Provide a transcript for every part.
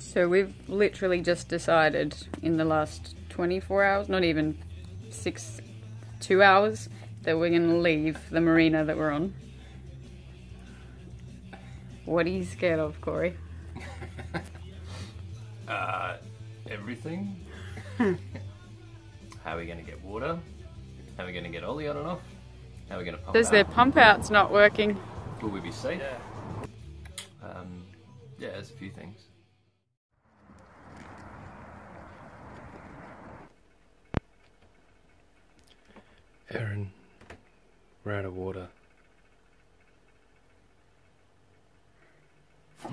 So we've literally just decided in the last 24 hours, not even 2 hours, that we're going to leave the marina that we're on. What are you scared of, Corey? Everything. How are we going to get water? How are we going to get Ollie on and off? How are we going to pump There's out? their pump out's not working. Will we be safe? Yeah, there's a few things. Erin, we're out of water. So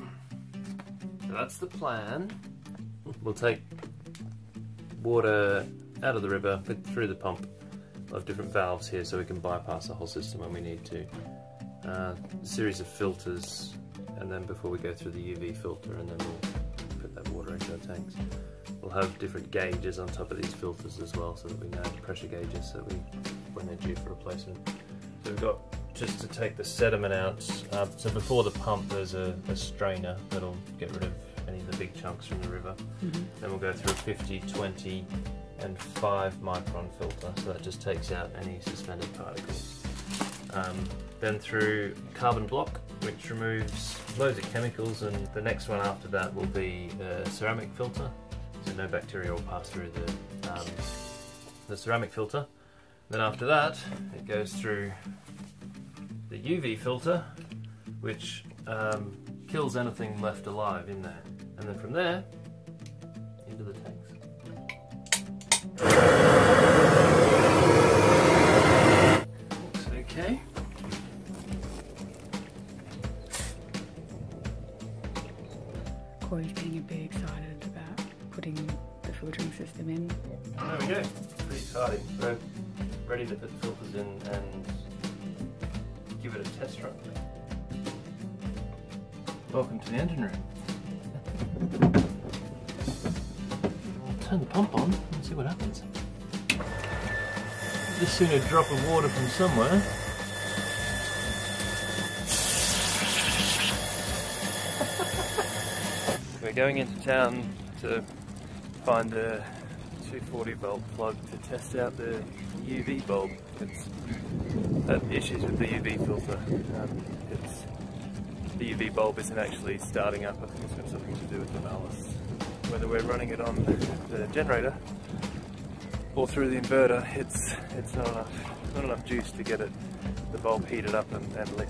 that's the plan. We'll take water out of the river, through the pump. We'll have different valves here so we can bypass the whole system when we need to. A series of filters, and then before we go through the UV filter, and then we'll put that water into our tanks. We'll have different gauges on top of these filters as well, so that we know pressure gauges so that when they're due for replacement. So we've got, just to take the sediment out, so before the pump there's a strainer that'll get rid of any of the big chunks from the river. Then we'll go through a 50, 20 and 5 micron filter, so that just takes out any suspended particles. Then through carbon block, which removes loads of chemicals, and the next one after that will be a ceramic filter, so no bacteria will pass through the ceramic filter. Then after that, it goes through the UV filter, which kills anything left alive in there. And then from there, into the tanks. Looks okay. Corey's getting a bit excited about putting the filtering system in. There we go. Pretty exciting. We're ready to put the filters in and give it a test run. Welcome to the engine room. We'll turn the pump on and see what happens. Just seen a drop of water from somewhere. We're going into town to find a 240 volt plug to test out the UV bulb. It's had issues with the UV filter. The UV bulb isn't actually starting up. I think it's got something to do with the ballast. Whether we're running it on the generator or through the inverter, it's not enough juice to get the bulb heated up and lit.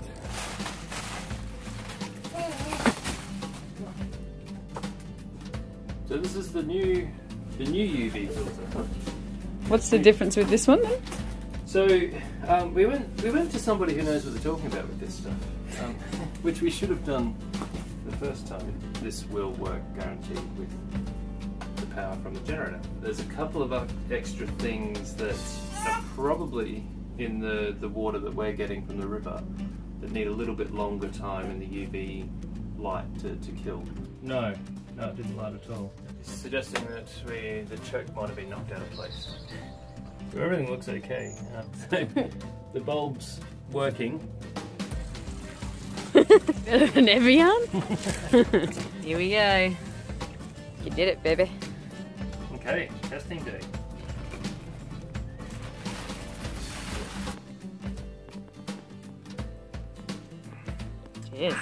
So this is the new UV filter. What's the difference with this one then? So we went to somebody who knows what they're talking about with this stuff, which we should have done the first time. This will work guaranteed with the power from the generator. There's a couple of extra things that are probably in the water that we're getting from the river that need a little bit longer time in the UV light to kill. No, it didn't light at all. It's suggesting that the choke might have been knocked out of place. So everything looks okay. So the bulb's working. Better than Evian? Here we go. You did it, baby. Okay, testing day. Cheers.